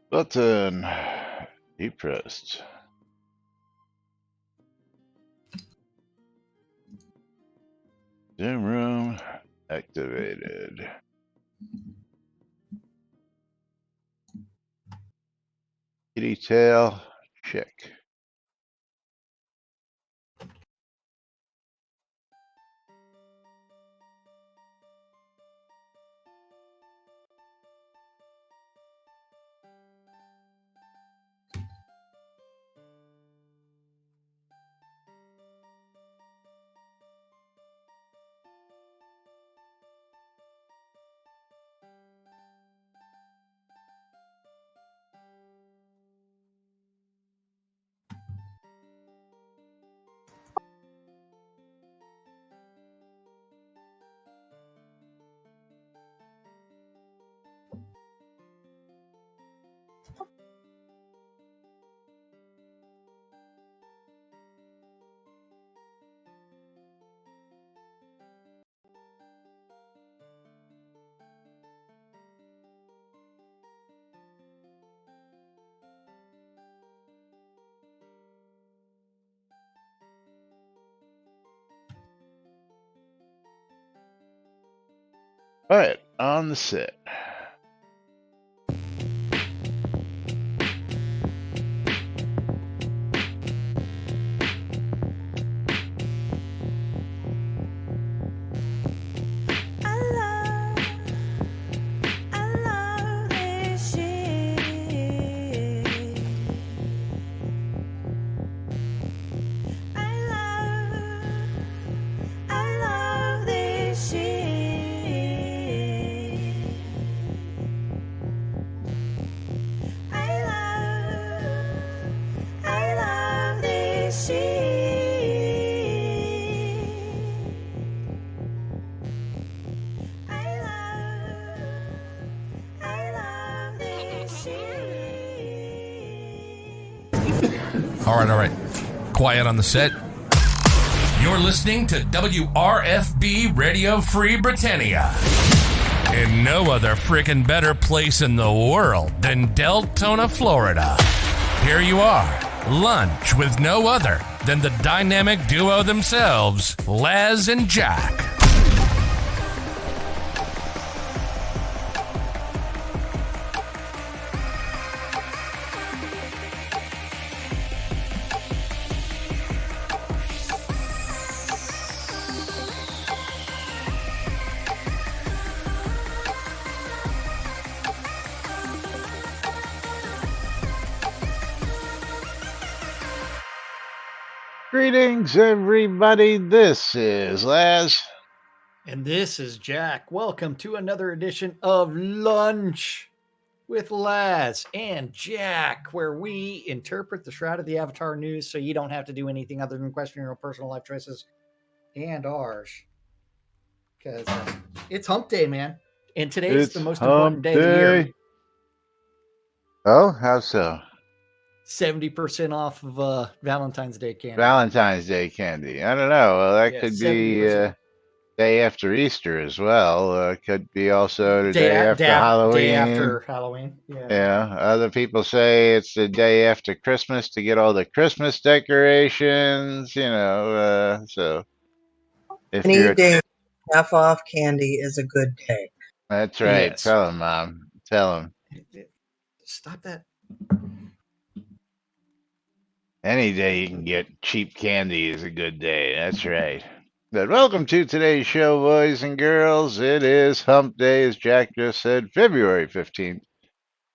Button. Depressed. Zoom room activated. Kitty tail, check. All right, on the set. All right. Quiet on the set. You're listening to WRFB Radio Free Britannia. In no other frickin' better place in the world than Deltona, Florida. Here you are, lunch with no other than the dynamic duo themselves, Laz and Jack. Greetings, everybody. This is Laz. And this is Jack. Welcome to another edition of Lunch with Laz and Jack, where we interpret the Shroud of the Avatar news so you don't have to do anything other than question your own personal life choices and ours. Because it's hump day, man. And today's the most important day of the year. Oh, how so? 70% off of Valentine's Day candy. Valentine's Day candy. I don't know. Well, that could be day after Easter as well. Could be also the day after Halloween. Day after Halloween. Yeah. Other people say it's the day after Christmas to get all the Christmas decorations. So if any day half off candy is a good day. That's right. Yes. Tell him, Mom. Tell him. Stop that. Any day you can get cheap candy is a good day. That's right. But welcome to today's show, boys and girls. It is Hump Day, as Jack just said, February 15th,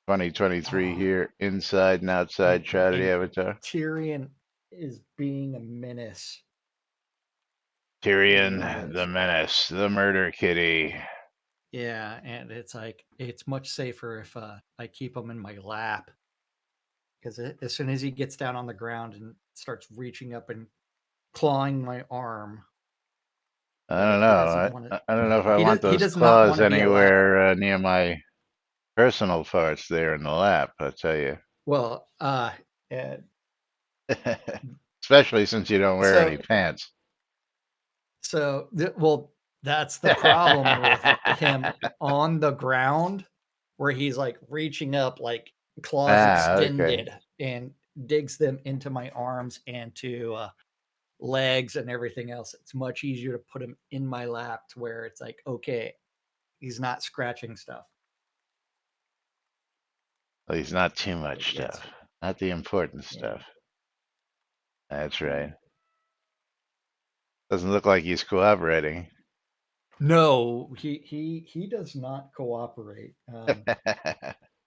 2023, here inside and outside Shroud of the Avatar. Tyrion is being a menace. Tyrion, the menace, the murder kitty. Yeah, and it's like, it's much safer if I keep him in my lap. Because as soon as he gets down on the ground and starts reaching up and clawing my arm. I don't know. I don't know if I want those claws anywhere near my personal parts there in the lap, I'll tell you. Well, especially since you don't wear any pants. So, that's the problem with him on the ground, where he's like reaching up, like claws Ah, okay. extended and digs them into my arms and to legs and everything else. It's much easier to put him in my lap to where it's like, okay, he's not scratching stuff. Well, he's not too Like much it's stuff. Not the important yeah. stuff. That's Yeah. right. Doesn't look like he's cooperating. No, he does not cooperate.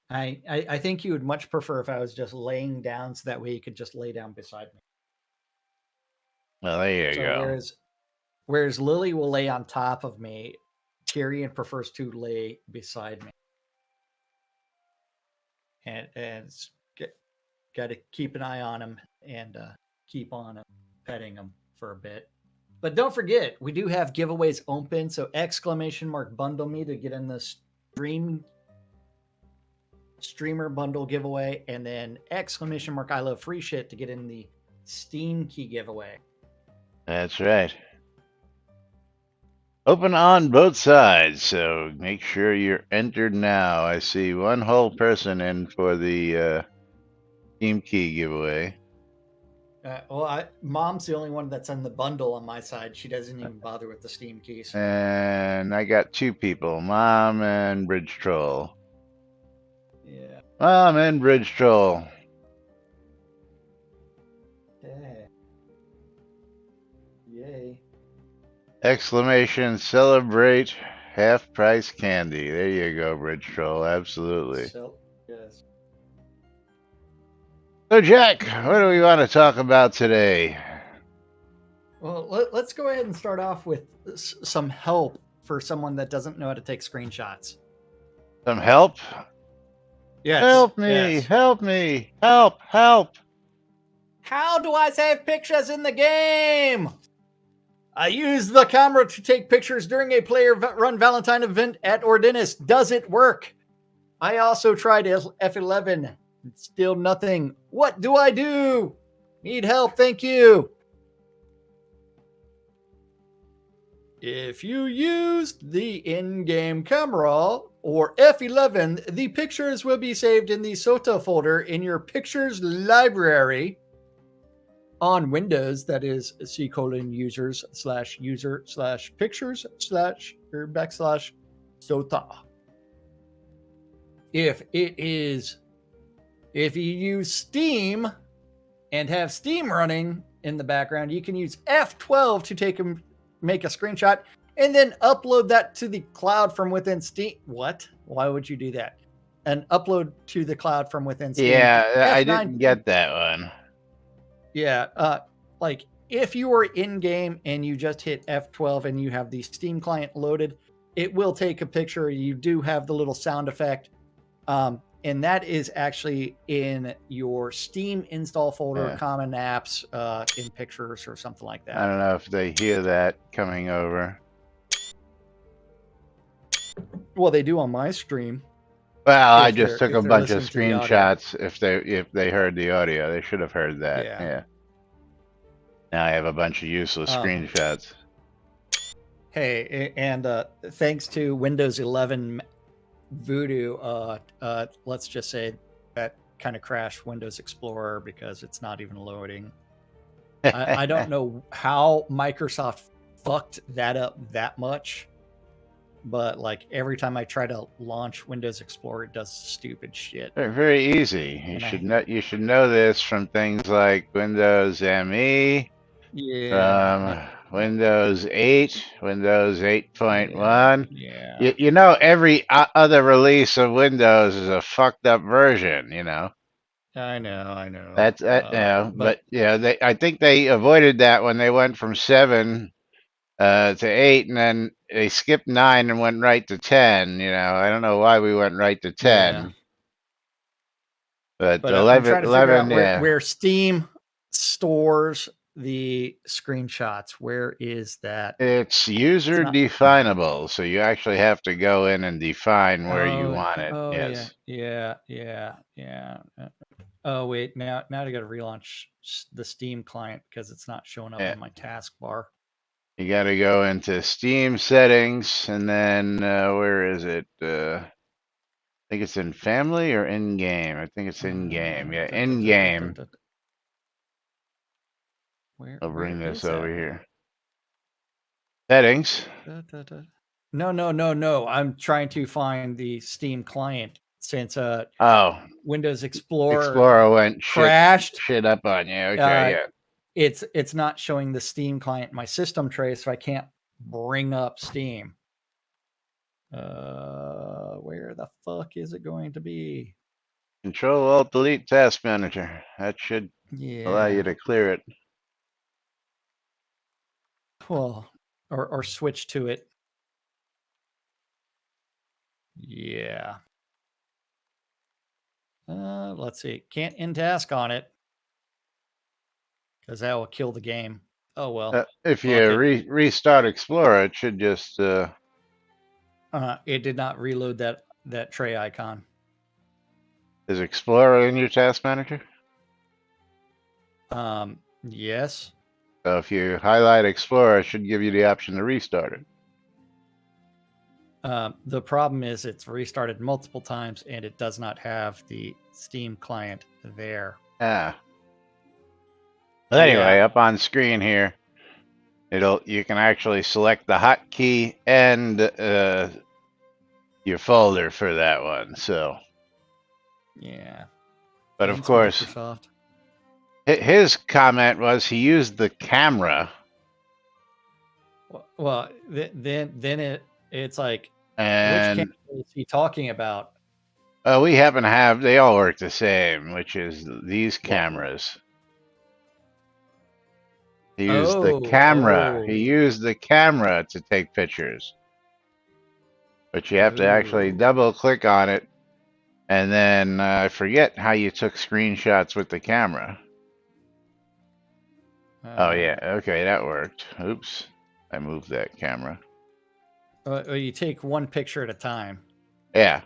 I think he would much prefer if I was just laying down, so that way he could just lay down beside me. Well, there you So go. whereas Lily will lay on top of me, Tyrion prefers to lay beside me, and got to keep an eye on him and keep on him, petting him for a bit. But don't forget, we do have giveaways open. So exclamation mark bundle me to get in the streamer bundle giveaway, and then exclamation mark I love free shit to get in the Steam key giveaway. That's right. Open on both sides, so make sure you're entered now. I see one whole person in for the Team Key giveaway. Mom's the only one that's in the bundle on my side. She doesn't even bother with the Steam keys. And I got two people, Mom and Bridge Troll. Yeah. Mom and Bridge Troll. Okay. Yay. Exclamation, celebrate half price candy. There you go, Bridge Troll. Absolutely. So, yes. So, Jack, what do we want to talk about today? Well, let's go ahead and start off with some help for someone that doesn't know how to take screenshots. Some help? Yes. Help me! Yes. Help me! Help! Help! How do I save pictures in the game? I use the camera to take pictures during a player-run Valentine event at Ordinus. Does it work? I also tried F11. Still nothing. What do I do? Need help. Thank you. If you used the in-game camera or F11, the pictures will be saved in the SOTA folder in your pictures library on Windows. That is c:/user/pictures/pictures/SOTA. If you use Steam and have Steam running in the background, you can use F12 to make a screenshot and then upload that to the cloud from within Steam. What? Why would you do that? And upload to the cloud from within Steam. Yeah, I F9. didn't get that one. Yeah, like if you were in game and you just hit F12 and you have the Steam client loaded, it will take a picture. You do have the little sound effect. And that is actually in your Steam install folder, common apps, in pictures or something like that. I don't know if they hear that coming over. Well, they do on my stream. Well, I just took a bunch of screenshots. If they heard the audio, they should have heard that. Yeah. Now I have a bunch of useless screenshots. Hey, and thanks to Windows 11 Voodoo, let's just say that kind of crashed Windows Explorer because it's not even loading. I don't know how Microsoft fucked that up that much, but like every time I try to launch Windows Explorer, it does stupid shit. Very easy. You should know this from things like Windows ME, Windows 8, Windows 8.1. Yeah. You know, every other release of Windows is a fucked up version, you know. I know. That's but yeah, I think they avoided that when they went from 7 to 8, and then they skipped 9 and went right to 10. You know, I don't know why we went right to 10. Yeah. But 11, I'm trying to figure out yeah. where Steam stores the screenshots. Where is that? It's user definable, so you actually have to go in and define where you want it. Oh, yes. Yeah. Oh wait, now I got to relaunch the Steam client because it's not showing up on my taskbar. You got to go into Steam settings, and then where is it? I think it's in family or in game. I think it's in game. Yeah, in game. I'll Where bring this is over that? here. Settings. No. I'm trying to find the Steam client since Oh, Windows Explorer Explorer went crashed. shit up on you. Okay, Uh, yeah. it's not showing the Steam client in my system tray, so I can't bring up Steam. Where the fuck is it going to be? Control Alt Delete Task Manager. That should allow you Yeah. to clear it. Well, or switch to it. Yeah. Let's see. Can't end task on it because that will kill the game. Oh well. If you Fuck it. restart Explorer, it should just. It did not reload that tray icon. Is Explorer in your Task Manager? Yes. So if you highlight Explorer, it should give you the option to restart it. The problem is it's restarted multiple times and it does not have the Steam client there. Ah. But anyway, up on screen here, you can actually select the hotkey and your folder for that one. So. Yeah. But of course, Microsoft. His comment was he used the camera. Well, then it's like, and which camera is he talking about? We happen to have, they all work the same, which is these cameras. He used the camera. He used the camera to take pictures. But you have to actually double click on it. And then I forget how you took screenshots with the camera. Oh, yeah. Okay, that worked. Oops. I moved that camera. You take one picture at a time. Yeah.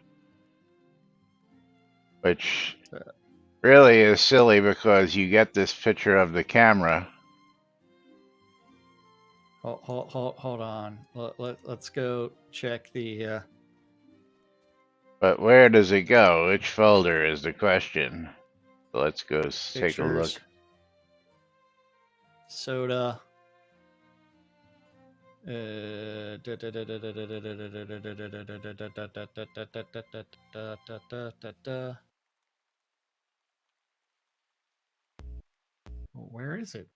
Which really is silly because you get this picture of the camera. Hold on. Let's go check the. But where does it go? Which folder is the question? So let's go take a look. Soda. Where is it?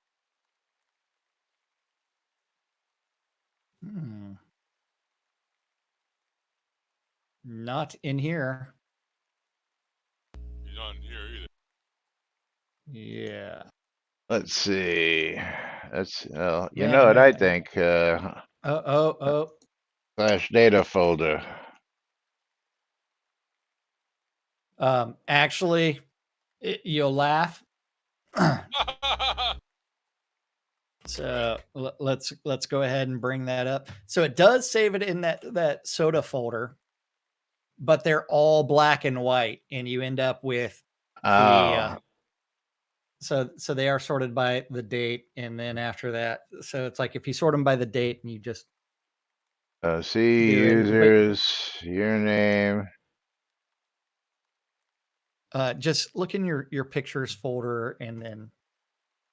Not in here. He's not in here either. Yeah. Let's see. That's you know what I think. Slash data folder. Actually, you'll laugh. So let's go ahead and bring that up. So it does save it in that soda folder, but they're all black and white, and you end up with the. So they are sorted by the date, and then after that, so it's like if you sort them by the date, and you just see users, your name. Just look in your pictures folder, and then.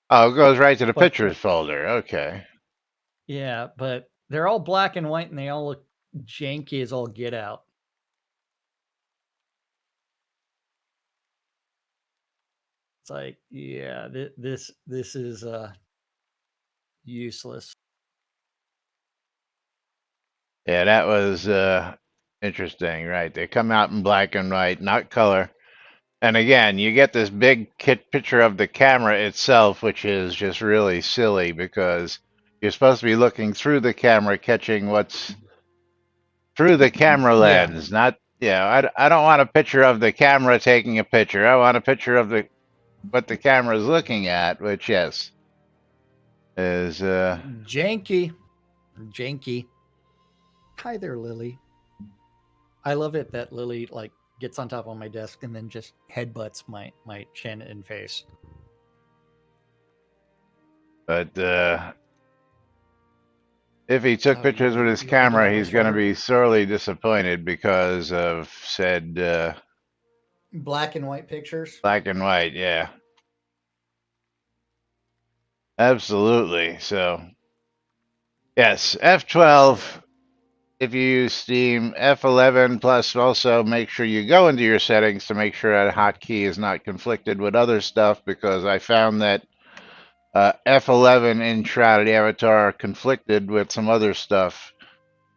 Oh, it goes right to the pictures folder. Okay. Yeah, but they're all black and white, and they all look janky as all get out. It's like, yeah, this is useless. Yeah, that was interesting, right? They come out in black and white, not color. And again, you get this big picture of the camera itself, which is just really silly because you're supposed to be looking through the camera, catching what's through the camera lens. Not, I don't want a picture of the camera taking a picture. I want a picture of what the camera is looking at, which, yes, is janky. Hi there, Lily. I love it that Lily gets on top of my desk and then just headbutts my chin and face. But If he took Oh, pictures with his you're looking camera, at my he's going to shoulder. be sorely disappointed because of said Black and white pictures. black and white. Yeah, absolutely. So, yes, F12 if you use Steam, F11 plus also make sure you go into your settings to make sure that hotkey is not conflicted with other stuff because I found that F11 in Shroud of the Avatar conflicted with some other stuff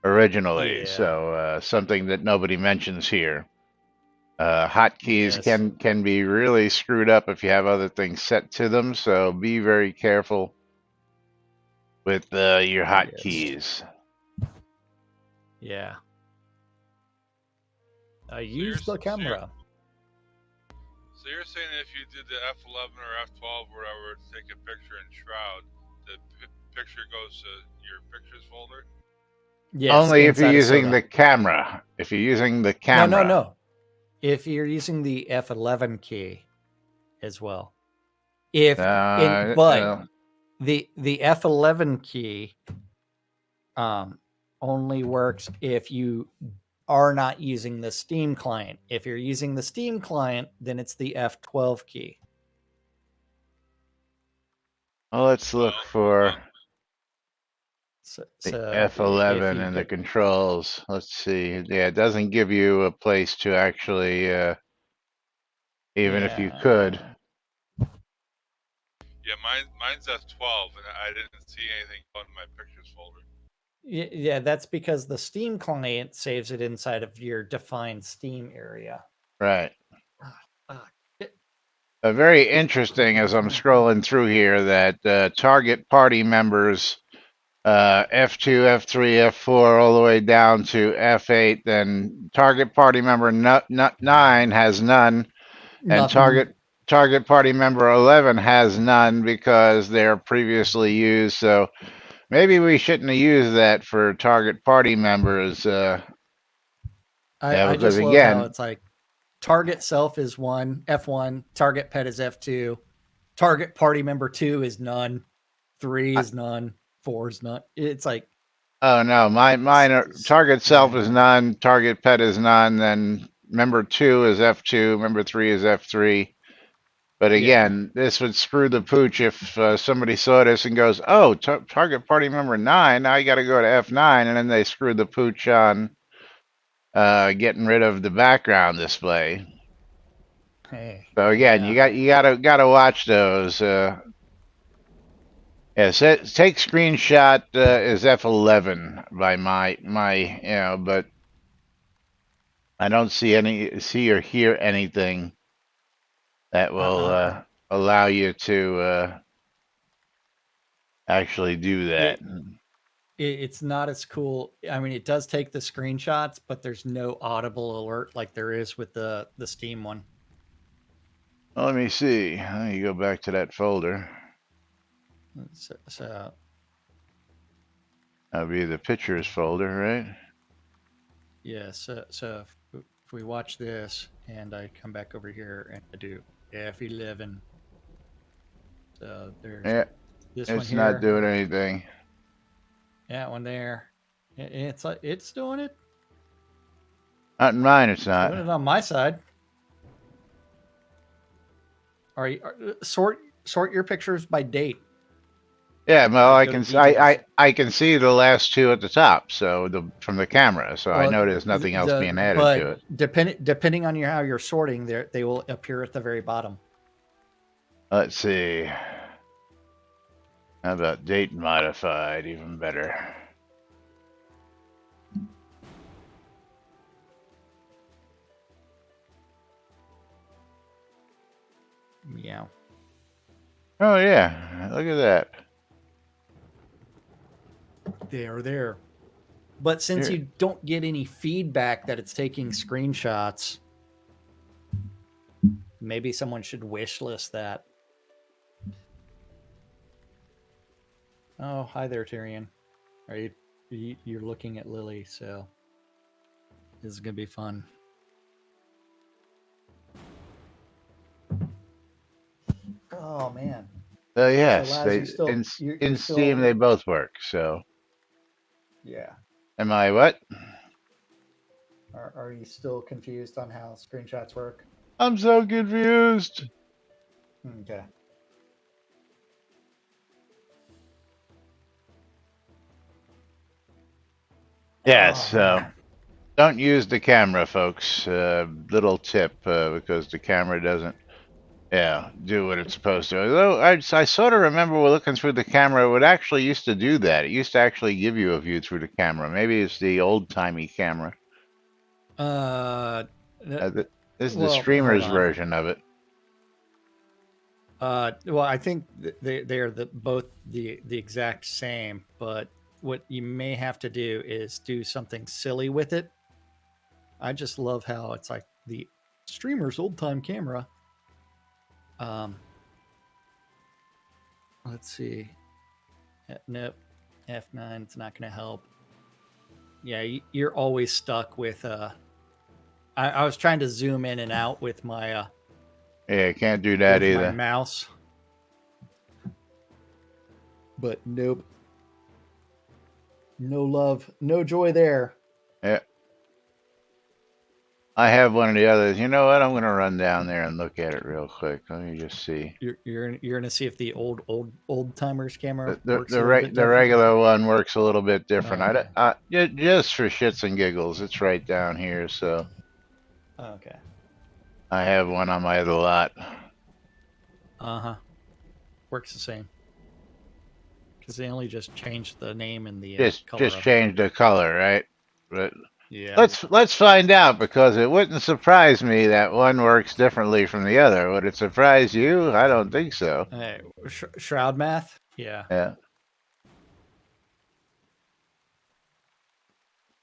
originally. Yeah. So something that nobody mentions here. Hotkeys Yes. can be really screwed up if you have other things set to them. So be very careful with your Yes. hotkeys. Yeah. So you're Use the so you're, camera. so you're saying if you did the F11 or F12 or whatever to take a picture in Shroud, the picture goes to your pictures folder. Yes, Only if you're inside of using Soda. the camera. If you're using the No, no, camera. no. If you're using the F11 key as well. If in Uh, but uh, the F11 key only works if you are not using the Steam client. If you're using the Steam client, then it's the F12 key. well, let's look for the So if F11 you and the go, controls. Let's see. Yeah, it doesn't give you a place to actually, even if you could. yeah, Yeah, mine's F12, and I didn't see anything on my pictures folder. yeah, that's because the Steam client saves it inside of your defined Steam area. Right. Ah, Very interesting as I'm scrolling through here that target party members F2, F3, F4, all the way down to F8. Then target party member 9 has none, and Nothing. target party member 11 has none because they're previously used. So maybe we shouldn't have used that for target party members. Yeah, I because just love how again, it's like target self is F1, target pet is F2, target party member 2 is none, 3 I, is none, 4 is none. It's like oh no, mine are target self is none, target pet is none, then member 2 is F2, member 3 is F3. But yeah. again, this would screw the pooch if somebody saw this and goes, "Oh, target party member 9. Now you got to go to F9," and then they screw the pooch on getting rid of the background display. Hey, So again, yeah. you gotta watch those. Yeah, take screenshot is F11 by but I don't see or hear anything that will Uh-uh. allow you to actually do that. It, it's not as cool. I mean, it does take the screenshots, but there's no audible alert like there is with the Steam one. Well, let me see. Let me go back to that folder. So That'll be the pictures folder, right? yeah, so if we watch this and I come back over here and I do F11, so there's Yeah, this one it's not here, doing anything. that one there. It's like it's doing it. Not in mine, it's It's doing not. it on my side. Sort your pictures by date. Yeah, well, Like I go to can DJs. I can see the last two at the top, so from the camera, so I Well, know there's nothing else the being added but to it. depending on how you're sorting, they will appear at the very bottom. Let's see. How about date modified? Even better. Yeah. Oh yeah, look at that. They are there. But since Here, you don't get any feedback that it's taking screenshots, maybe someone should wish list that. Oh, hi there, Tyrion. Are you're looking at Lily, so this is gonna be fun. Oh man. oh So yes, Laz, they you still in Steam they both work. So Yeah. Am I what? Are you still confused on how screenshots work? I'm so confused. Okay. Yes, Oh so man. don't use the camera, folks. Little tip, because the camera doesn't, yeah, do what it's supposed to. Although I sort of remember we're looking through the camera, it would actually used to do that. It used to actually give you a view through the camera. Maybe it's the old-timey camera. Uh, th- This is the well, hold streamer's on. version of it. Well, I think they're both the exact same, but what you may have to do is do something silly with it. I just love how it's like the streamer's old time camera. Um, let's see. Nope, F9. It's not going to help. Yeah, you're always stuck with. I was trying to zoom in and out Yeah, can't do that with my either. mouse, but nope. No love, no joy there. Yeah. I have one of the others. You know what? I'm going to run down there and look at it real quick. Let me just see. You're gonna see if the old timers camera The the works a the, little bit the different. regular one works a little bit different. Okay. Just for shits and giggles, it's right down here. So Okay. I have one on my other lot. Uh-huh. Works the same. Because they only just changed the name and the color Just of it. change the color, right? But Yeah. let's find out, because it wouldn't surprise me that one works differently from the other. Would it surprise you? I don't think so. Hey, Shroud math? Yeah. Yeah.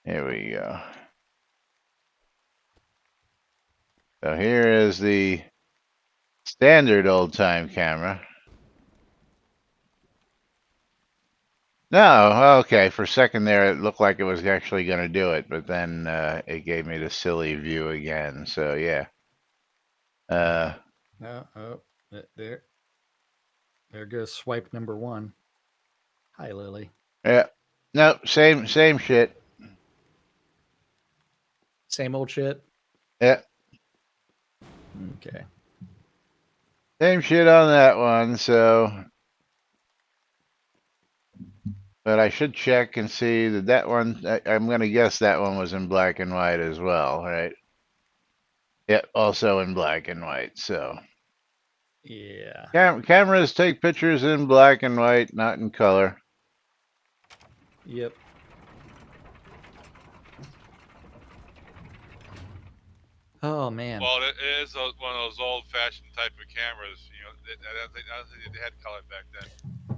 Here we go. So here is the standard old time camera. No, okay. For a second there, it looked like it was actually going to do it, but then it gave me the silly view again. So yeah. Uh, No, there. There goes swipe number one. Hi, Lily. yeah. No, same shit. Same old shit. Yeah, Okay. same shit on that one. So, but I should check and see that one. I'm going to guess that one was in black and white as well, right? Yeah, also in black and white. So. Yeah. Cameras take pictures in black and white, not in color. Yep. Oh man. Well, it is one of those old-fashioned type of cameras. You know, I don't think they had color back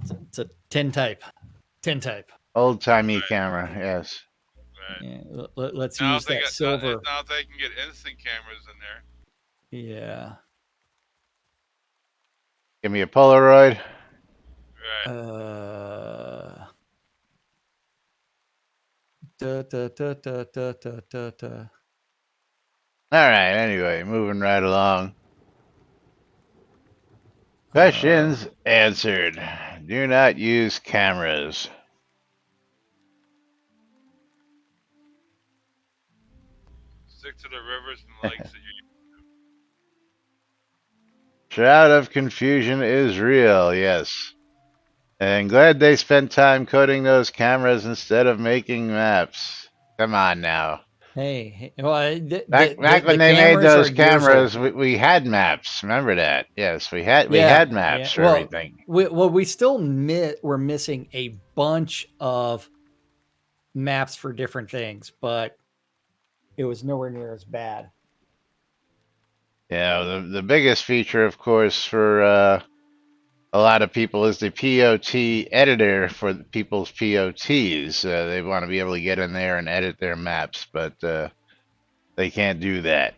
then. It's a tin type. Tin type. Old timey Right. camera, yes. Right. Yeah. Let's Now use that silver. now they can get instant cameras in there. Yeah. Give me a Polaroid. Right. Da, da, da, da, da, da, da, da. All right, anyway, moving right along. Questions answered. Do not use cameras. Stick to the rivers and lakes that you. Shroud of confusion is real, yes. And glad they spent time coding those cameras instead of making maps. Come on now. Hey, well, Back when the they made cameras are those years old. cameras, we had maps. Remember that? Yes, we had Yeah, maps yeah. for Well, everything. we still we're missing a bunch of maps for different things, but it was nowhere near as bad. Yeah, the biggest feature, of course, for a lot of people is the POT editor for people's POTs. They want to be able to get in there and edit their maps, but they can't do that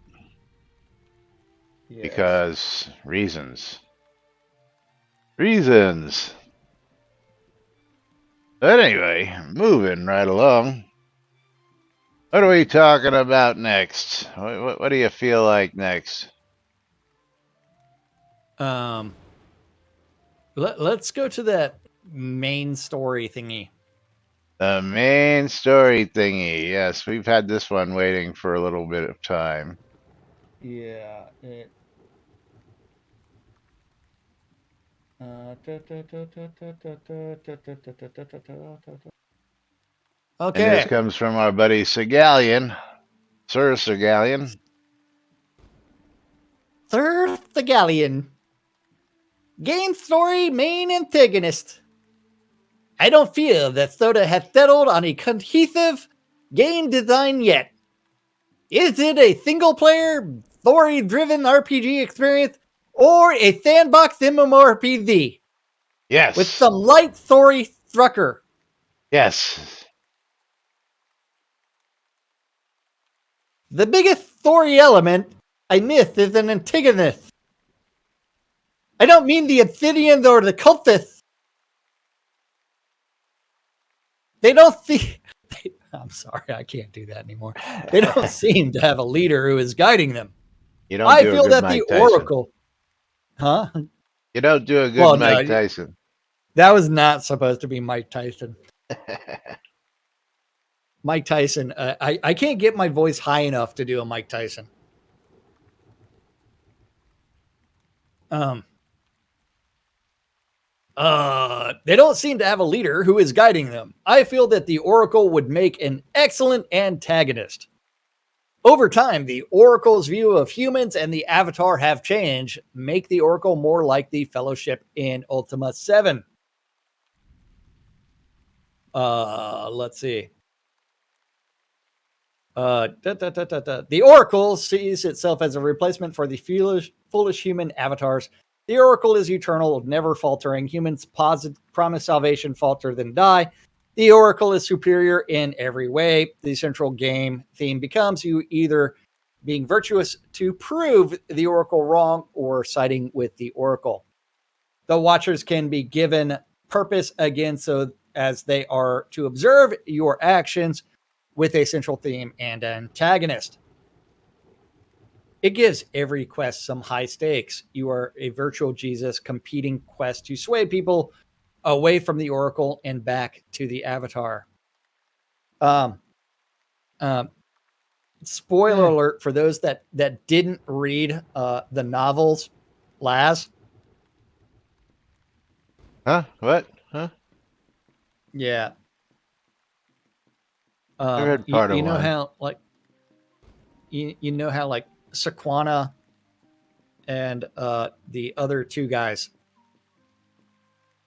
Yes. because reasons. Reasons. But anyway, moving right along. What are we talking about next? What do you feel like next? Let's go to that main story thingy. The main story thingy. Yes, we've had this one waiting for a little bit of time. Yeah. And this Okay. comes from our buddy Segalian, Sir Segalian. Third, the Galleon. Game story main antagonist. I don't feel that Soda has settled on a cohesive game design yet. Is it a single player, story driven RPG experience, or a sandbox MMORPG with Yes, some light story structure? yes. The biggest story element I miss is an antagonist. I don't mean the Obsidians or the cultists. They don't see. I'm sorry, I can't do that anymore. They don't seem to have a leader who is guiding them. You don't I do a feel good that the Mike Tyson. Oracle. Huh? You don't do a good Well, no, Mike Tyson. that was not supposed to be Mike Tyson. Mike Tyson. I can't get my voice high enough to do a Mike Tyson. They don't seem to have a leader who is guiding them. I feel that the Oracle would make an excellent antagonist. Over time, the Oracle's view of humans and the Avatar have changed, make the Oracle more like the Fellowship in Ultima 7. Let's see. The Oracle sees itself as a replacement for the foolish human avatars. The Oracle is eternal, never faltering. Humans promise salvation, falter, then die. The Oracle is superior in every way. The central game theme becomes you either being virtuous to prove the Oracle wrong or siding with the Oracle. The Watchers can be given purpose again, so as they are to observe your actions with a central theme and antagonist. It gives every quest some high stakes. You are a virtual Jesus competing quest to sway people away from the Oracle and back to the Avatar. Um, um, Spoiler alert for those that didn't read the novels, Laz. Huh? What? Huh? Yeah. I read part of You know one. how like you know how like Sequana and the other two guys.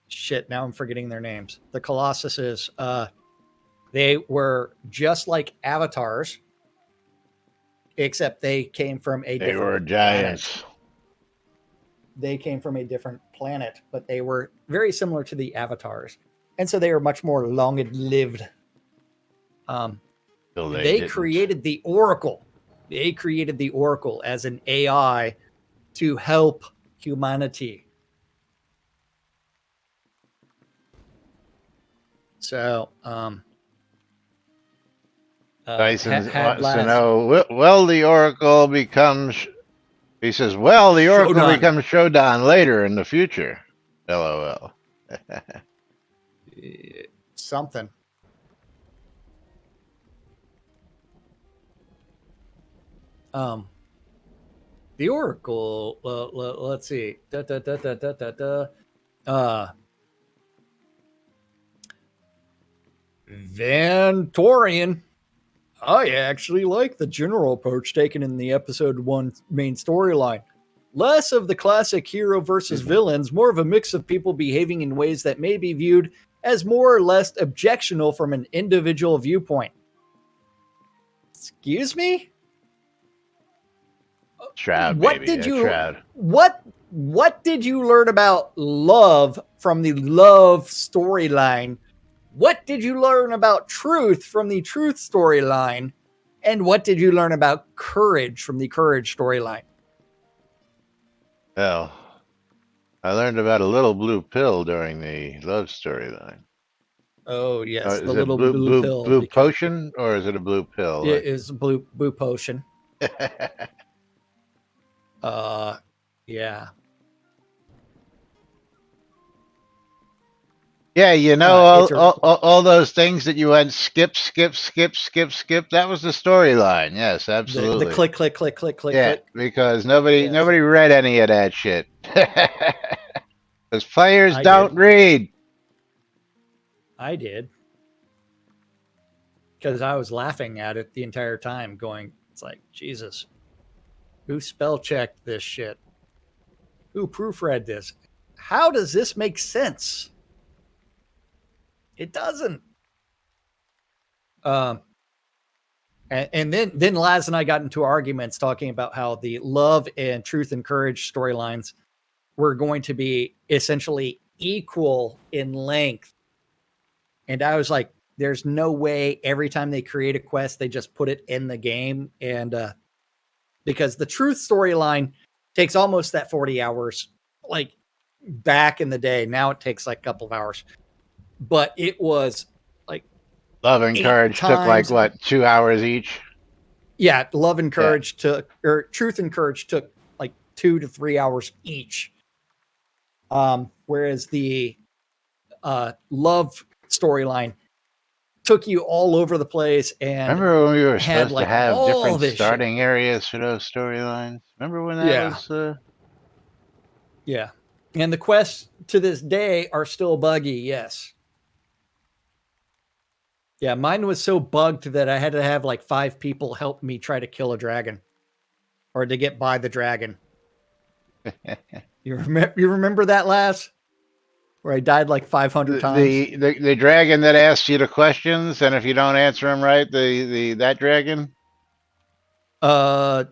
Shit, now I'm forgetting their names. The Colossuses, they were just like avatars, except they came from a They were different planet. giants. They came from a different planet, but they were very similar to the avatars. And so they were much more long and lived. Till they They didn't. created the Oracle. They created the Oracle as an AI to help humanity. So, Tyson's had wants to last know, will the Oracle become... He says, well, the Oracle Shodan. becomes Shodan later in the future. LOL. Something. The Oracle. Let's see. Van Torian. I actually like the general approach taken in the episode 1 main storyline. Less of the classic hero versus villains, more of a mix of people behaving in ways that may be viewed as more or less objectionable from an individual viewpoint. Excuse me? Shroud, What baby. did That's you Shroud. what did you learn about love from the love storyline? What did you learn about truth from the truth storyline? And what did you learn about courage from the courage storyline? Well, I learned about a little blue pill during the love storyline. Oh yes, the Is it little blue pill. blue potion or is it a blue pill? It is a blue potion. Yeah. Yeah, you know, It's a all those things that you went skip, skip, skip, skip, skip. That was the storyline. Yes, the absolutely. click, click, click, click, click, Yeah, click. because nobody Yes, nobody read any of that shit. Because players I did. don't read. I did because I was laughing at it the entire time, going, "It's like Jesus, who spell checked this shit? Who proofread this? How does this make sense? It doesn't." Um, and then Laz and I got into arguments talking about how the love and truth and courage storylines were going to be essentially equal in length. And I was like, there's no way every time they create a quest, they just put it in the game. And because the truth storyline takes almost that 40 hours, like back in the day. Now it takes like a couple of hours, but it was like Love and 8 Courage took like times. what, 2 hours each? Yeah, love and Yeah. courage took, or truth and courage took like 2 to 3 hours each. Whereas the love storyline took you all over the place and Remember when we were had supposed to like have all different this shit. starting areas for those storylines? Remember when that Yeah, was? yeah. And the quests to this day are still buggy. Yes. Yeah, mine was so bugged that I had to have like 5 people help me try to kill a dragon or to get by the dragon. You remember that last where I died like 500 times? The dragon that asks you the questions, and if you don't answer them right, the that dragon Uh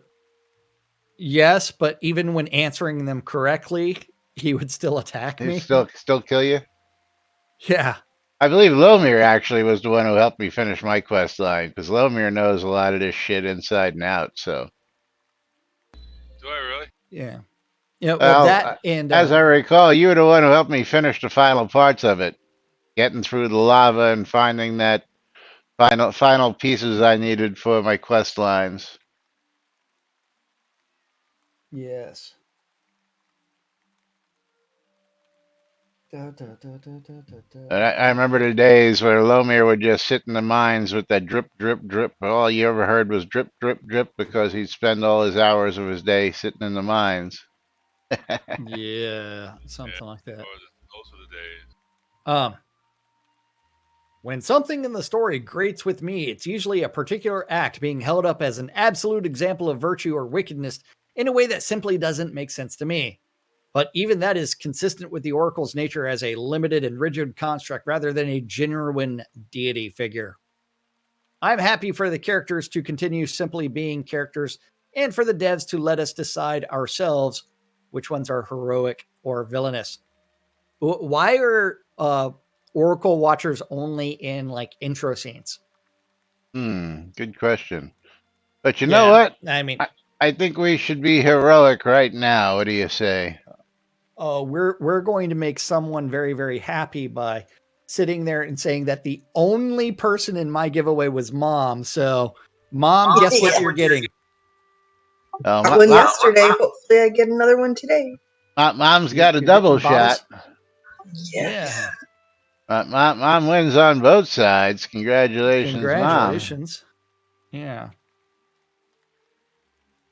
yes, but even when answering them correctly, he would still attack he me. still kill you. Yeah. I believe Lomir actually was the one who helped me finish my quest line because Lomir knows a lot of this shit inside and out. So, Do I really? Yeah. Yeah, well well, that and as I recall, you were the one who helped me finish the final parts of it, getting through the lava and finding that final pieces I needed for my quest lines. yes. And I remember the days where Lomir would just sit in the mines with that drip, drip, drip. All you ever heard was drip, drip, drip because he'd spend all his hours of his day sitting in the mines. Yeah, something like that. Those are the days. Um, when something in the story grates with me, it's usually a particular act being held up as an absolute example of virtue or wickedness in a way that simply doesn't make sense to me. But even that is consistent with the Oracle's nature as a limited and rigid construct rather than a genuine deity figure. I'm happy for the characters to continue simply being characters and for the devs to let us decide ourselves which ones are heroic or villainous. Why are Oracle Watchers only in like intro scenes? Good question. But you know Yeah, what? I mean, I think we should be heroic right now. What do you say? we're going to make someone very, very happy by sitting there and saying that the only person in my giveaway was Mom. So, Mom, guess what you're getting? Oh, Got one yesterday. Hopefully, I get another one today. Mom's got a You're getting double bottles? shot. Yes. Yeah. Mom wins on both sides. Congratulations, Mom. Congratulations. Yeah.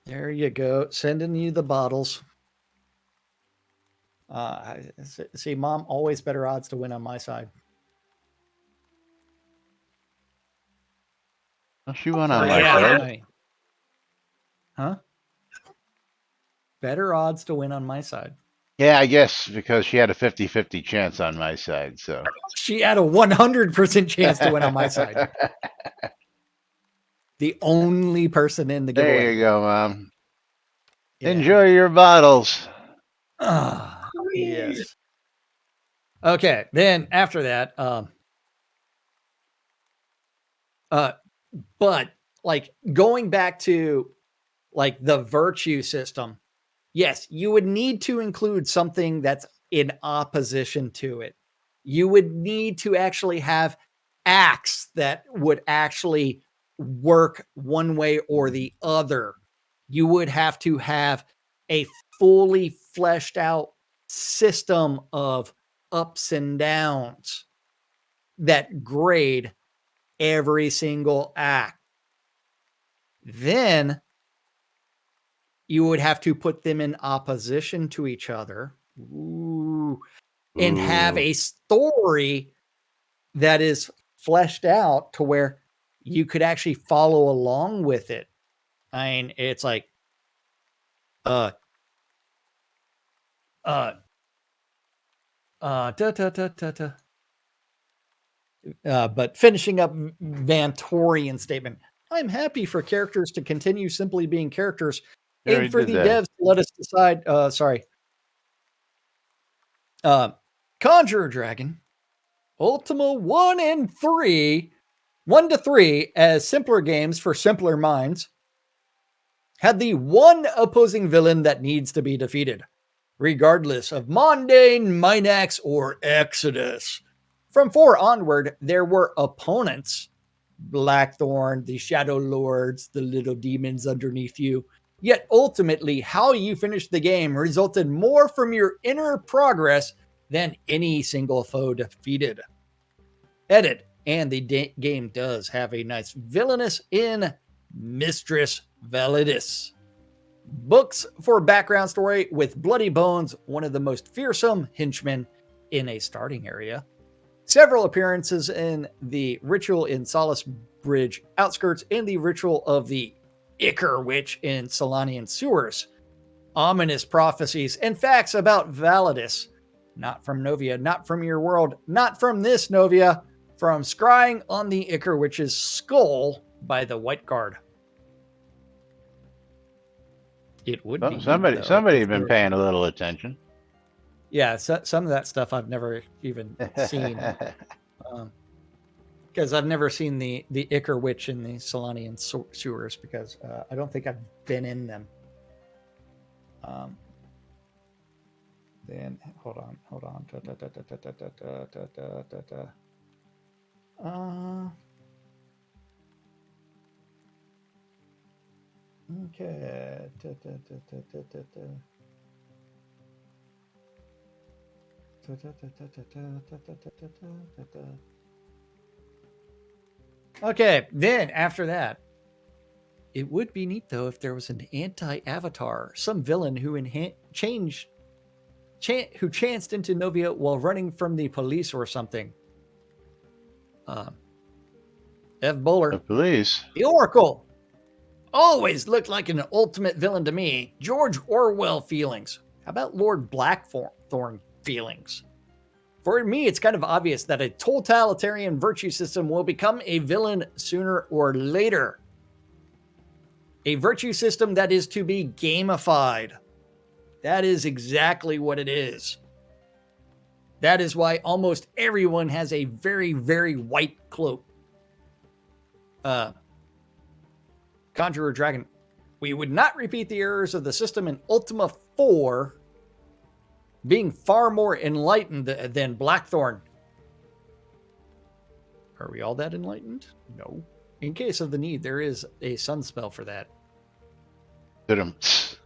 There you go. Sending you the bottles. See, Mom, always better odds to win on my side. Well, she won So, on my yeah. side. Huh? Better odds to win on my side. Yeah, I guess because she had a 50-50 chance on my side. So She had a 100% chance to win on my side. The only person in the giveaway. There you go, Mom. Yeah. Enjoy your bottles. Yes. Okay. Then after that, but like going back to like the virtue system, yes, you would need to include something that's in opposition to it. You would need to actually have acts that would actually work one way or the other. You would have to have a fully fleshed out system of ups and downs that grade every single act. Then you would have to put them in opposition to each other. Ooh. And have a story that is fleshed out to where you could actually follow along with it. I mean, it's like, da, da, da, da, da. But finishing up Van Torian's statement, I'm happy for characters to continue simply being characters, and for the devs to let us decide. Conjurer Dragon, Ultima 1 and 3, 1 to 3 as simpler games for simpler minds, had the one opposing villain that needs to be defeated, regardless of Mundane, Minax, or Exodus. From 4 onward, there were opponents. Blackthorn, the Shadow Lords, the little demons underneath you. Yet ultimately, how you finished the game resulted more from your inner progress than any single foe defeated. Edit, and the game does have a nice villainess in Mistress Validus. Books for background story with Bloody Bones, one of the most fearsome henchmen in a starting area. Several appearances in the Ritual in Solace Bridge outskirts and the Ritual of the Ichor Witch in Solanian sewers. Ominous prophecies and facts about Validus. Not from Novia, not from your world, not from this Novia, from scrying on the Ichor Witch's skull by the White Guard. It would be somebody had been paying a little attention. Yeah, so, some of that stuff I've never even seen. Because I've never seen the Ichor Witch in the Solanian sewers, because I don't think I've been in them. Then hold on. Okay. Okay, then after that, it would be neat though if there was an anti-avatar, some villain who chanced into Novia while running from the police or something. F. Bowler. The police. The Oracle. Always looked like an ultimate villain to me. George Orwell feelings. How about Lord Blackthorn feelings? For me, it's kind of obvious that a totalitarian virtue system will become a villain sooner or later. A virtue system that is to be gamified. That is exactly what it is. That is why almost everyone has a very, very white cloak. Conjurer Dragon. We would not repeat the errors of the system in Ultima 4, being far more enlightened than Blackthorn. Are we all that enlightened? No. In case of the need, there is a sun spell for that. Yes.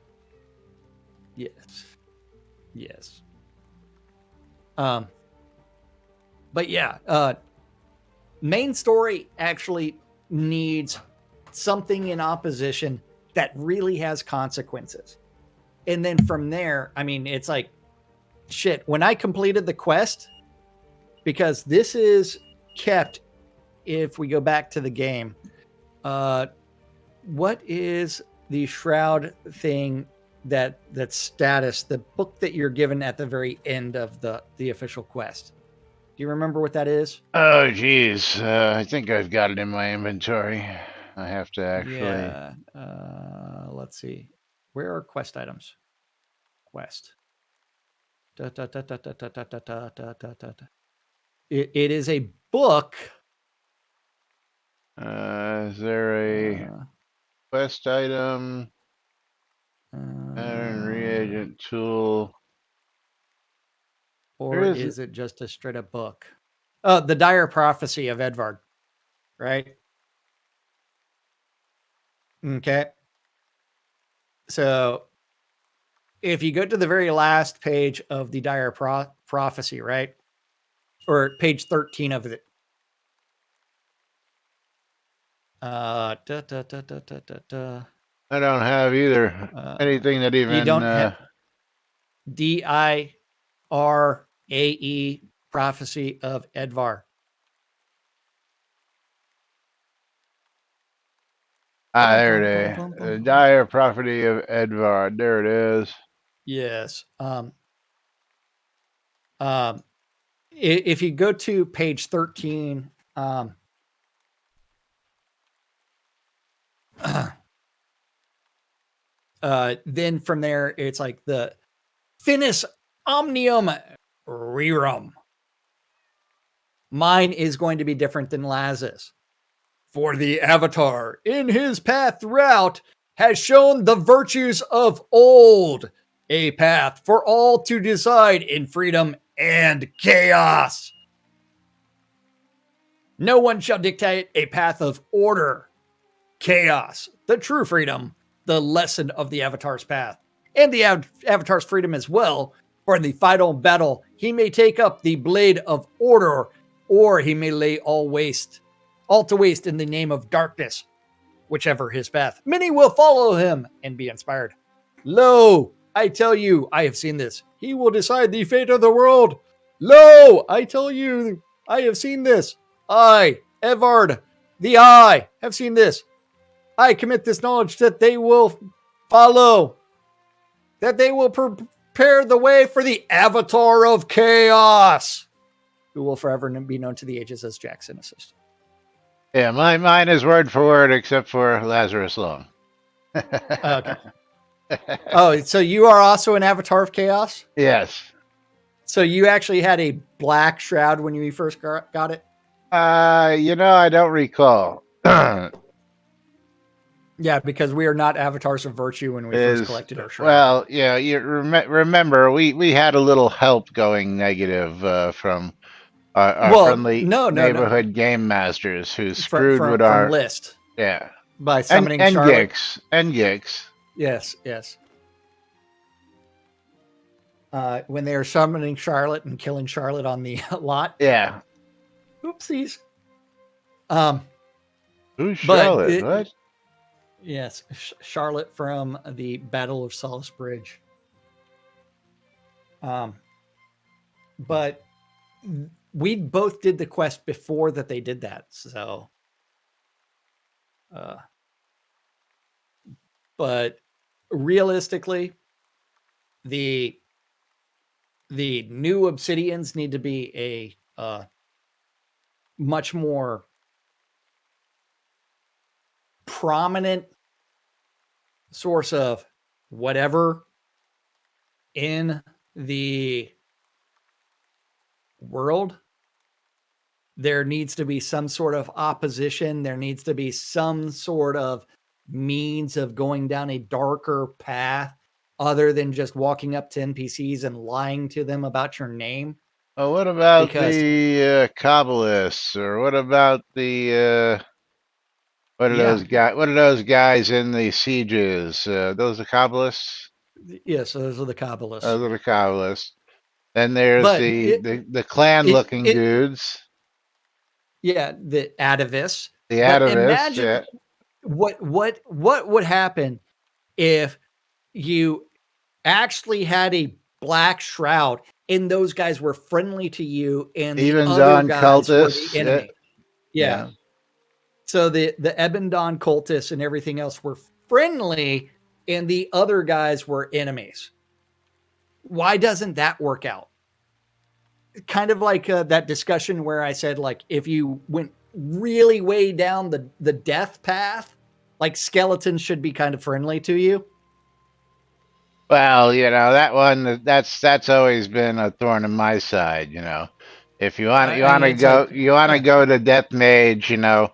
But yeah, main story actually needs something in opposition that really has consequences. And then from there, I mean, it's like, shit, when I completed the quest, because this is kept, if we go back to the game, what is the Shroud thing that status, the book that you're given at the very end of the official quest? Do you remember what that is? Oh, geez. I think I've got it in my inventory. I have to actually... Yeah. Let's see. Where are quest items? Quest. It is a book. Is there a quest item? Pattern, reagent, tool. Or is it just a straight up book? Oh, the Dire Prophecy of Edvard. Right? Okay. So if you go to the very last page of the dire prophecy, right? Or page 13 of it. Da, da, da, da, da, da, da. I don't have either. Anything that You even. don't have DIRAE prophecy of Edvar. There it is. The dire prophecy of Edvard. There it is. Yes. If you go to page 13, then from there, it's like the finis omnium rerum. Mine is going to be different than Laz's. For the Avatar, in his path throughout, has shown the virtues of old, a path for all to decide in freedom and chaos. No one shall dictate a path of order, chaos, the true freedom, the lesson of the Avatar's path, and the Avatar's freedom as well. For in the final battle, he may take up the blade of order, or he may lay all to waste in the name of darkness, whichever his path. Many will follow him and be inspired. Lo, I tell you, I have seen this. He will decide the fate of the world. Lo, I tell you, I have seen this. I, Evard, the Eye, have seen this. I commit this knowledge that they will follow, that they will prepare the way for the Avatar of Chaos, who will forever be known to the ages as Jackson Assistant. Yeah, mine is word for word except for Lazarus Long. Okay. Oh, so you are also an Avatar of Chaos? Yes. So you actually had a black shroud when you first got it? I don't recall. Yeah, because we are not avatars of virtue when we first collected our shroud. Well, yeah, you remember we had a little help going negative from our friendly neighborhood game masters who screwed with our list. Yeah. By summoning Charlotte. And Gix. Yes. When they were summoning Charlotte and killing Charlotte on the lot. Yeah. Oopsies. Who's Charlotte? What? Yes, Charlotte from the Battle of Solace Bridge. But we both did the quest before that they did that, so. But realistically, the new Obsidians need to be a much more prominent source of whatever in the world. There needs to be some sort of opposition. There needs to be some sort of means of going down a darker path other than just walking up to NPCs and lying to them about your name. Oh, what about the Kabbalists, or what about the what are those guys? What are those guys in the sieges? Those are Kabbalists. Yes, those are the Kabbalists. Those are the Kabbalists. Then there's the clan-looking dudes. Yeah, the atavists. The atavists. Imagine what would happen if you actually had a black shroud and those guys were friendly to you and even the other guys were cultists. the enemy. Yeah. So the Ebon cultists and everything else were friendly and the other guys were enemies. Why doesn't that work out? Kind of like that discussion where I said, like, if you went really way down the death path, like skeletons should be kind of friendly to you. Well, that one, that's always been a thorn in my side. If you want to go to Death Mage, the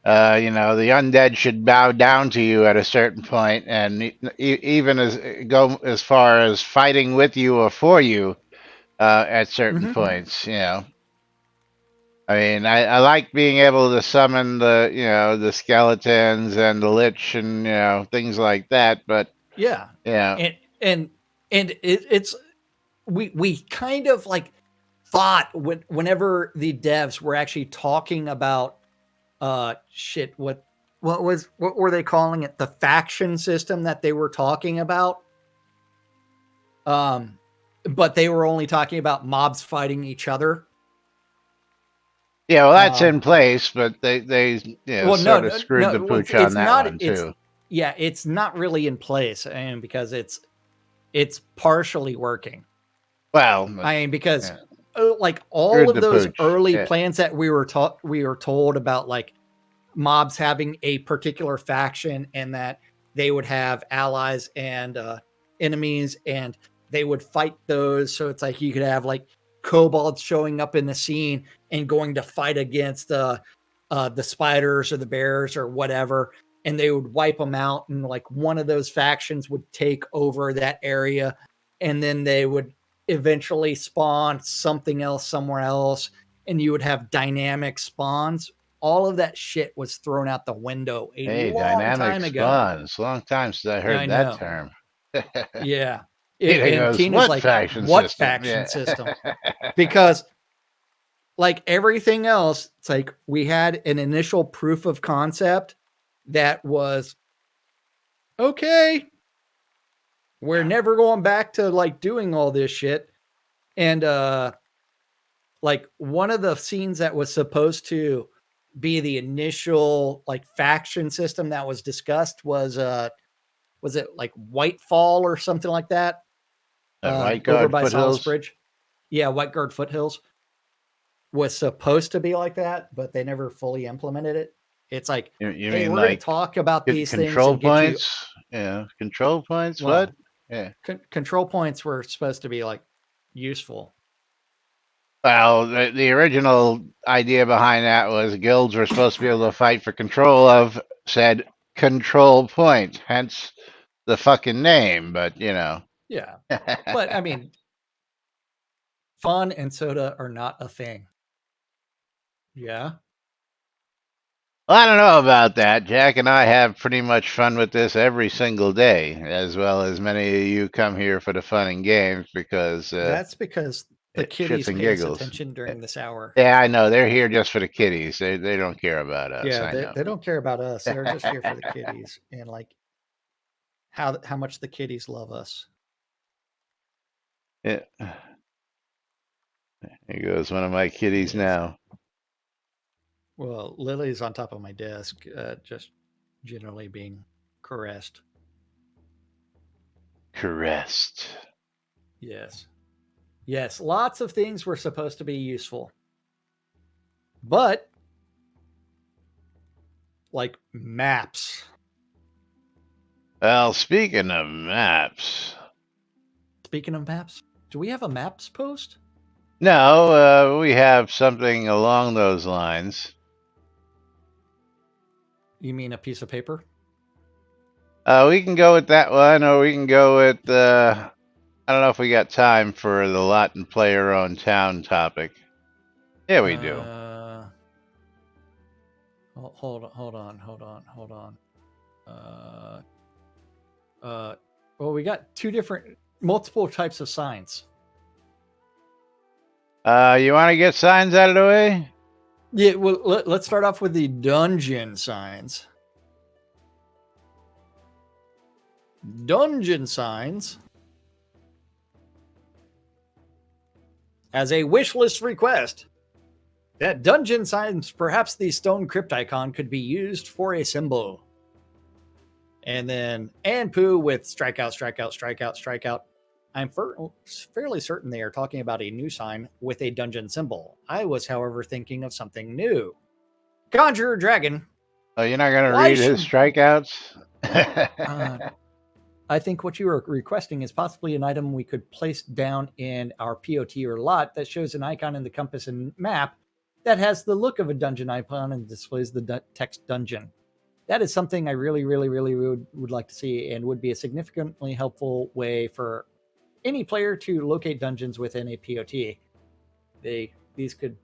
undead should bow down to you at a certain point, and even go as far as fighting with you or for you at certain points. I mean, I like being able to summon the skeletons and the lich and things like that, but and And it's we kind of like thought whenever the devs were actually talking about shit, what were they calling it, the faction system that they were talking about, but they were only talking about mobs fighting each other. Yeah, well, that's in um place, but they well, sort of screwed the pooch on it's that not, one too. yeah, it's not really in place, and because it's partially working. Well, but, I mean, because yeah, like all screwed of the those pooch. early Yeah. plans that we were told about, like mobs having a particular faction and that they would have allies and enemies and they would fight those. So it's like you could have like kobolds showing up in the scene and going to fight against the spiders or the bears or whatever, and they would wipe them out. And like one of those factions would take over that area, and then they would eventually spawn something else somewhere else, and you would have dynamic spawns. All of that shit was thrown out the window a Hey, long dynamic time ago. spawns. Long time since I Yeah, I heard that know. term. Yeah. Peter And goes, Tina's "What like, faction what system?" faction Yeah. system? Because like everything else, it's like we had an initial proof of concept that was okay. We're never going back to like doing all this shit. And like one of the scenes that was supposed to be the initial like faction system that was discussed was it like Whitefall or something like that? At White Over Guard by Foothills. Salisbury. Yeah, White Guard Foothills was supposed to be like that, but they never fully implemented it. It's like, You hey, mean we're going to like talk about these things control and get you. points? Yeah, control points. What? Well, Yeah. control points were supposed to be like useful. Well, the original idea behind that was guilds were supposed to be able to fight for control of said control point, hence the fucking name. But Yeah. But I mean, fun and soda are not a thing. Yeah. Well, I don't know about that. Jack and I have pretty much fun with this every single day, as well as many of you come here for the fun and games because That's because the shits kiddies and pay us giggles. attention during this hour. Yeah, I know. They're here just for the kiddies. They don't care about us. Yeah, I know. they don't care about us. They're just here for the kiddies and like how much the kiddies love us. Yeah. Here goes one of my kitties Yes. now. Well, Lily's on top of my desk, just generally being caressed. Caressed. Yes. Yes, lots of things were supposed to be useful. But like maps. Well, speaking of maps. Speaking of maps, do we have a maps post? No, we have something along those lines. You mean a piece of paper? We can go with that one, or we can go with. I don't know if we got time for the lot and play your own town topic. Yeah, we do. Hold on. Well, we got multiple types of signs. You want to get signs out of the way? Yeah, well, let's start off with the dungeon signs. Dungeon signs. As a wish list request, that dungeon signs, perhaps the stone crypt icon could be used for a symbol. And then Anpu with strikeout. I'm fairly certain they are talking about a new sign with a dungeon symbol. I was, however, thinking of something new. Conjurer Dragon. Oh, you're not going to read his strikeouts? I think what you were requesting is possibly an item we could place down in our POT or lot that shows an icon in the compass and map that has the look of a dungeon icon and displays the text dungeon. That is something I really would like to see, and would be a significantly helpful way for any player to locate dungeons within a POT. These could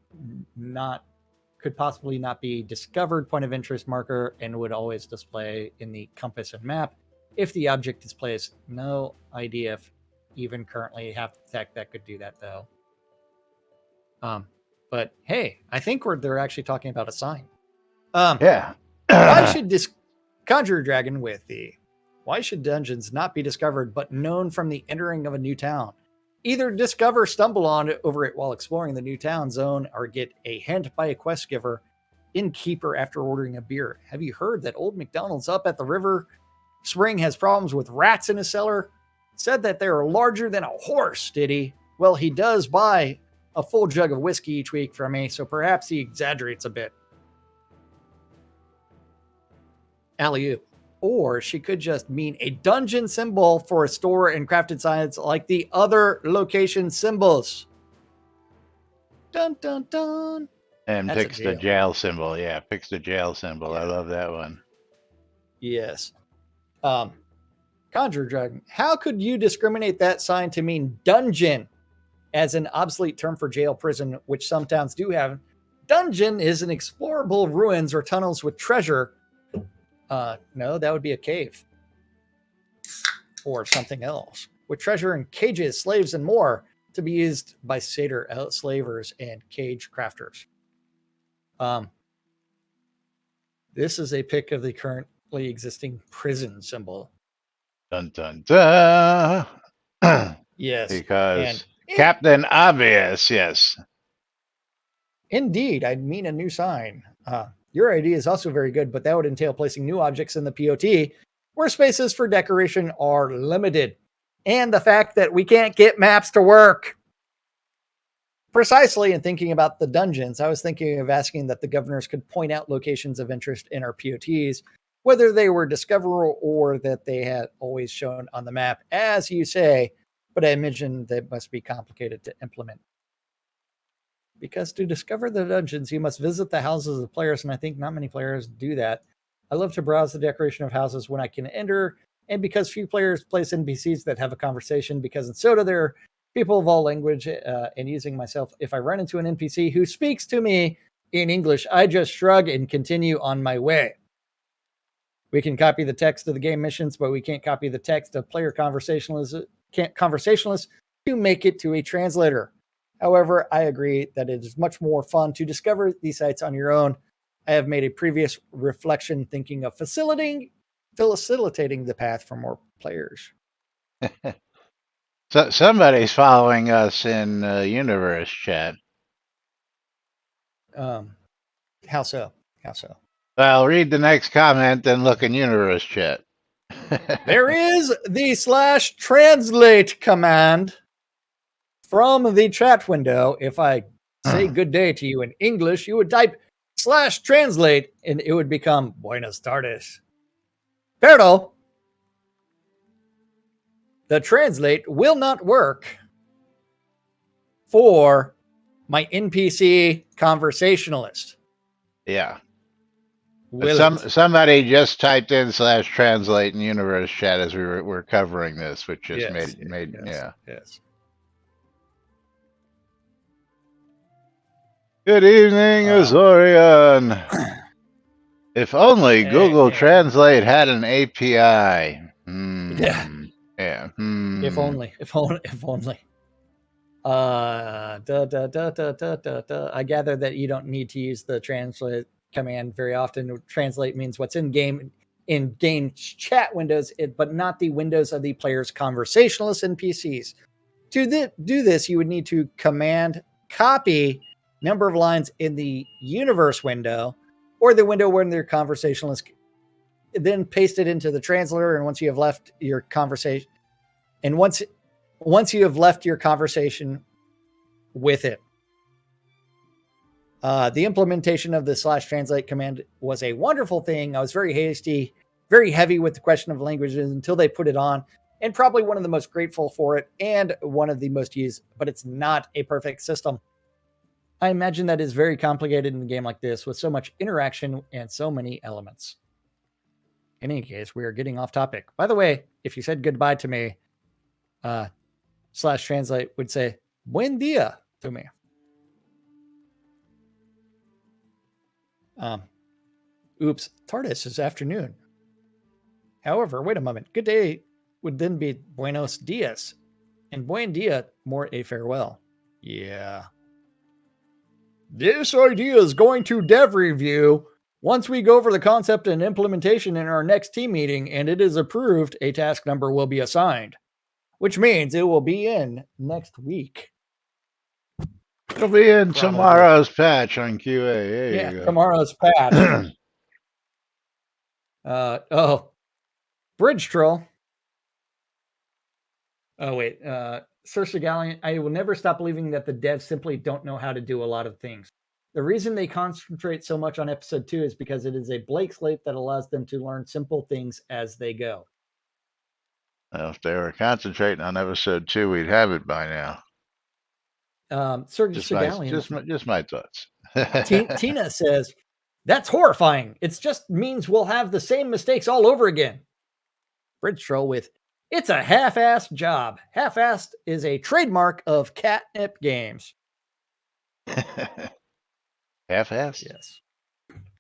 possibly not be discovered point of interest marker and would always display in the compass and map if the object is placed. No idea even currently have tech that could do that, though. But hey, I think they're actually talking about a sign. Yeah. Why should this Conjurer Dragon with the why should dungeons not be discovered but known from the entering of a new town? Either discover, stumble on over it while exploring the new town zone, or get a hint by a quest giver, innkeeper after ordering a beer. Have you heard that old McDonald's up at the river spring has problems with rats in his cellar? Said that they are larger than a horse, did he? Well, he does buy a full jug of whiskey each week from me, so perhaps he exaggerates a bit. Alley-oop. Or she could just mean a dungeon symbol for a store and crafted signs like the other location symbols. Dun dun dun. And That's a picks the jail. jail symbol. Yeah, picks the jail symbol. I Yeah. love that one. Yes. Conjure Dragon. How could you discriminate that sign to mean dungeon as an obsolete term for jail, prison, which some towns do have? Dungeon is an explorable ruins or tunnels with treasure. No, that would be a cave or something else with treasure and cages, slaves, and more to be used by satyr slavers and cage crafters. This is a pic of the currently existing prison symbol. Dun dun dun. Yes, Because Captain Obvious, yes. Indeed, I'd mean a new sign. Your idea is also very good, but that would entail placing new objects in the POT where spaces for decoration are limited. And the fact that we can't get maps to work. Precisely in thinking about the dungeons, I was thinking of asking that the governors could point out locations of interest in our POTs, whether they were discoverable or that they had always shown on the map, as you say, but I imagine they must be complicated to implement. Because to discover the dungeons, you must visit the houses of players, and I think not many players do that. I love to browse the decoration of houses when I can enter, and because few players place NPCs that have a conversation, because in Soda there are people of all language, and using myself, if I run into an NPC who speaks to me in English, I just shrug and continue on my way. We can copy the text of the game missions, but we can't copy the text of player conversationalists to make it to a translator. However, I agree that it is much more fun to discover these sites on your own. I have made a previous reflection thinking of facilitating the path for more players. So somebody's following us in Universe chat. How so? How so? Well, read the next comment, then look in Universe chat. There is the /translate command from the chat window. If I say good day to you in English, you would type /translate and it would become Buenas tardes. Pero the translate will not work for my NPC conversationalist. Yeah. Will somebody just typed in /translate in Universe chat as we were covering this, which just made yeah. Yes. Good evening, Azorian. If only Google Translate had an API. Yeah. Yeah. If only. I gather that you don't need to use the translate command very often. Translate means what's in game chat windows, but not the windows of the player's conversationalist NPCs. To do this, you would need to command copy number of lines in the universe window or the window where their conversationalist, then paste it into the translator. And once you have left your conversation, and once you have left your conversation with it, the implementation of the /translate command was a wonderful thing. I was very hasty, very heavy with the question of languages until they put it on, and probably one of the most grateful for it and one of the most used, but it's not a perfect system. I imagine that is very complicated in a game like this with so much interaction and so many elements. In any case, we are getting off topic. By the way, if you said goodbye to me, /translate would say buen dia to me. Oops, TARDIS is afternoon. However, wait a moment. Good day would then be buenos dias. And buen dia, more a farewell. Yeah. This idea is going to dev review. Once we go over the concept and implementation in our next team meeting and it is approved, a task number will be assigned, which means it will be in next week. It'll be in Probably. tomorrow's patch on QA. There Yeah, you go. tomorrow's patch. Bridge Troll. Oh, wait. Saoirse Gallion, I will never stop believing that the devs simply don't know how to do a lot of things. The reason they concentrate so much on episode 2 is because it is a blank slate that allows them to learn simple things as they go. Well, if they were concentrating on episode 2, we'd have it by now. Saoirse Gallion. Just my thoughts. Tina says, that's horrifying. It just means we'll have the same mistakes all over again. Bridge Troll with, it's a half-assed job. Half-assed is a trademark of catnip games. Half-assed?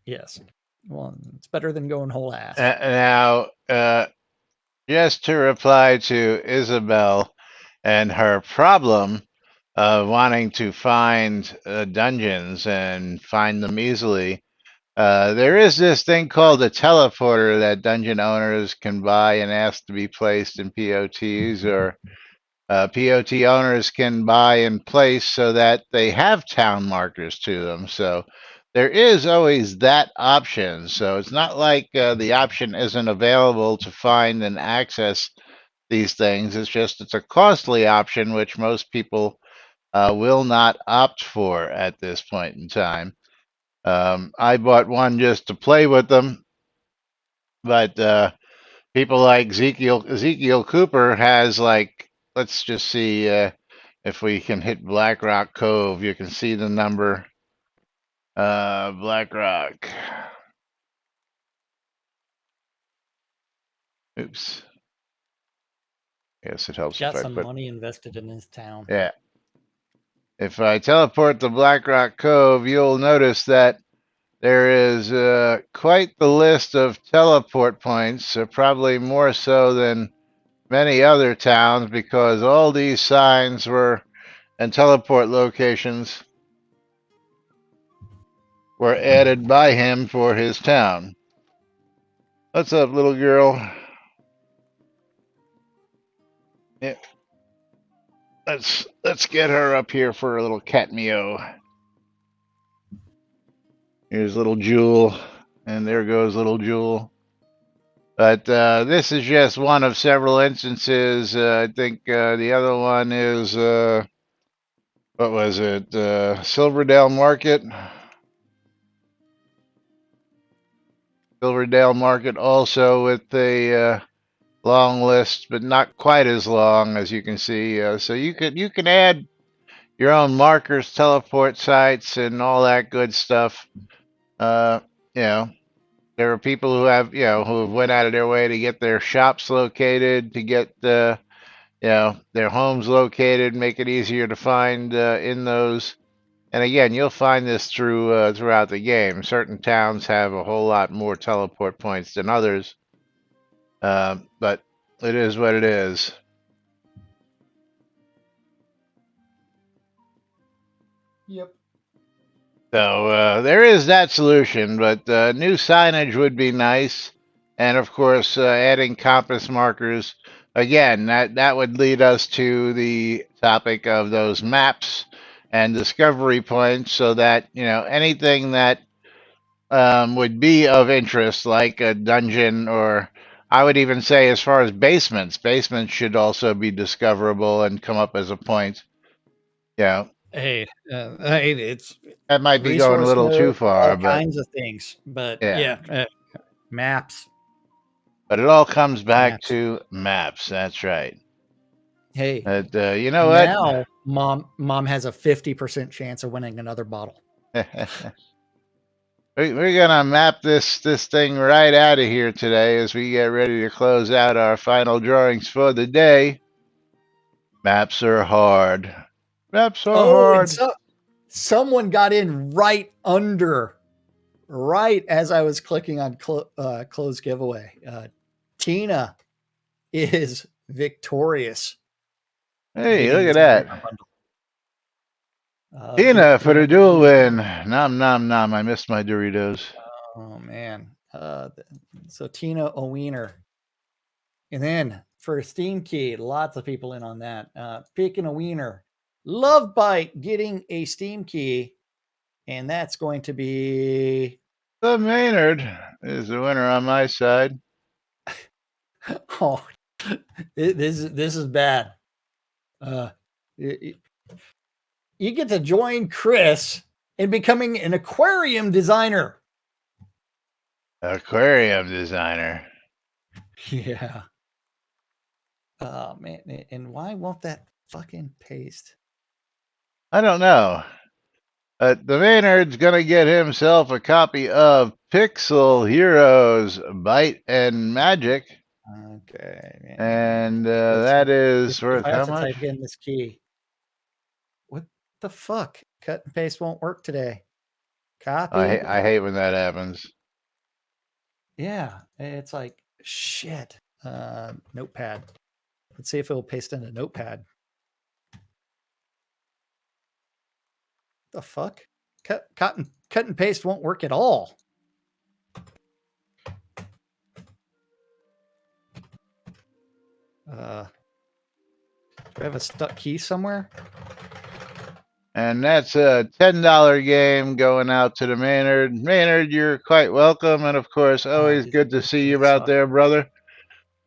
Yes. Well, it's better than going whole ass. Now, just to reply to Isabel and her problem of wanting to find dungeons and find them easily, there is this thing called a teleporter that dungeon owners can buy and ask to be placed in POTs, or POT owners can buy and place so that they have town markers to them. So there is always that option. So it's not like the option isn't available to find and access these things. It's a costly option, which most people will not opt for at this point in time. I bought one just to play with them, but people like Ezekiel Cooper has, like, let's just see if we can hit Black Rock Cove. You can see the number. Black Rock. Oops. Guess it helps Got if I some put money invested in this town. Yeah. If I teleport to Black Rock Cove, you'll notice that there is quite the list of teleport points, probably more so than many other towns, because all these signs and teleport locations were added by him for his town. What's up, little girl? Yeah. Let's get her up here for a little cat meow. Here's little Jewel, and there goes little Jewel. But this is just one of several instances. I think the other one is, what was it? Silverdale Market. Silverdale Market also with a long list, but not quite as long as you can see. So you can add your own markers, teleport sites, and all that good stuff. There are people who have went out of their way to get their shops located, to get their homes located, make it easier to find in those. And again, you'll find this throughout the game. Certain towns have a whole lot more teleport points than others, but it is what it is. Yep. So there is that solution, but new signage would be nice, and of course, adding compass markers. Again, that would lead us to the topic of those maps and discovery points, so that anything that would be of interest, like a dungeon, or I would even say, as far as basements should also be discoverable and come up as a point. Hey, it's That might be going a resource little too node, all far, but kinds of things. But yeah. Maps. But it all comes back to maps. That's right. Hey, But you know what? now mom has a 50% chance of winning another bottle. We're gonna map this thing right out of here today as we get ready to close out our final drawings for the day. Maps are hard. Maps are hard. And someone got in right as I was clicking on close giveaway. Tina is victorious. Hey, Bidding look is at not in that. our bundle. Tina for the dual Vietnamese. win. Nom nom nom. I missed my Doritos. Oh man. So Tina a wiener. And then for Steam Key, lots of people in on that. Picking a wiener. Love Bite getting a Steam Key. And that's going to be The Maynard is the winner on my side. oh this is bad. You, you get to join Chris in becoming an aquarium designer. Aquarium designer. Yeah. Oh man, and why won't that fucking paste? I don't know. The Maynard's gonna get himself a copy of Pixel Heroes Bite and Magic, Okay, man. and Let's that see. is If worth I have how to type much? in this key, what the fuck? Cut and paste won't work today. Copy. I hate when that happens. Yeah, it's like shit. Notepad. Let's see if it'll paste into Notepad. The fuck? Cut and paste won't work at all. Do I have a stuck key somewhere? And that's a $10 game going out to the Maynard. Maynard, you're quite welcome, and of course, always good to see you out there, brother.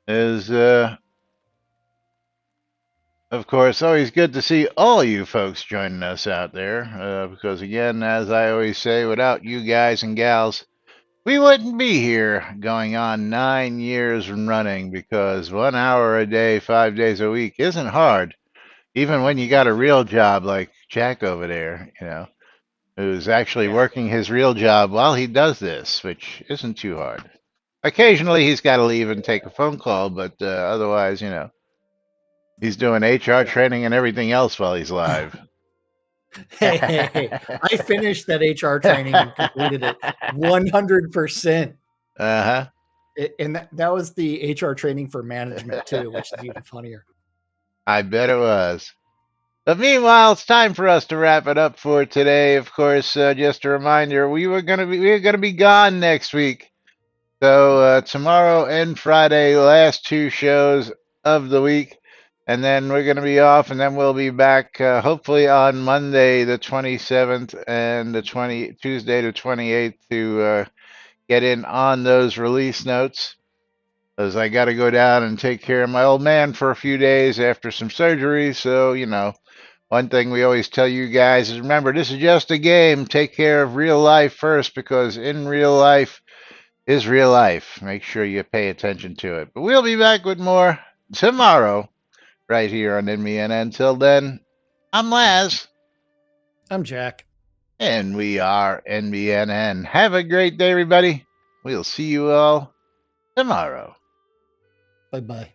Is Of course, always good to see all you folks joining us out there. Because again, as I always say, without you guys and gals, we wouldn't be here going on 9 years running. Because 1 hour a day, 5 days a week isn't hard, even when you got a real job like Jack over there, who's actually working his real job while he does this, which isn't too hard. Occasionally, he's got to leave and take a phone call, but otherwise, he's doing HR training and everything else while he's live. Hey, I finished that HR training and completed it 100%. Uh-huh. And that was the HR training for management too, which is even funnier. I bet it was. But meanwhile, it's time for us to wrap it up for today. Of course, just a reminder, we were gonna be gone next week. So tomorrow and Friday, last two shows of the week, and then we're gonna be off, and then we'll be back hopefully on Monday the 27th and Tuesday the 28th to get in on those release notes. As I got to go down and take care of my old man for a few days after some surgery. So, one thing we always tell you guys is remember, this is just a game. Take care of real life first, because in real life is real life. Make sure you pay attention to it. But we'll be back with more tomorrow right here on NBNN. Until then, I'm Laz. I'm Jack. And we are NBNN. Have a great day, everybody. We'll see you all tomorrow. Bye-bye.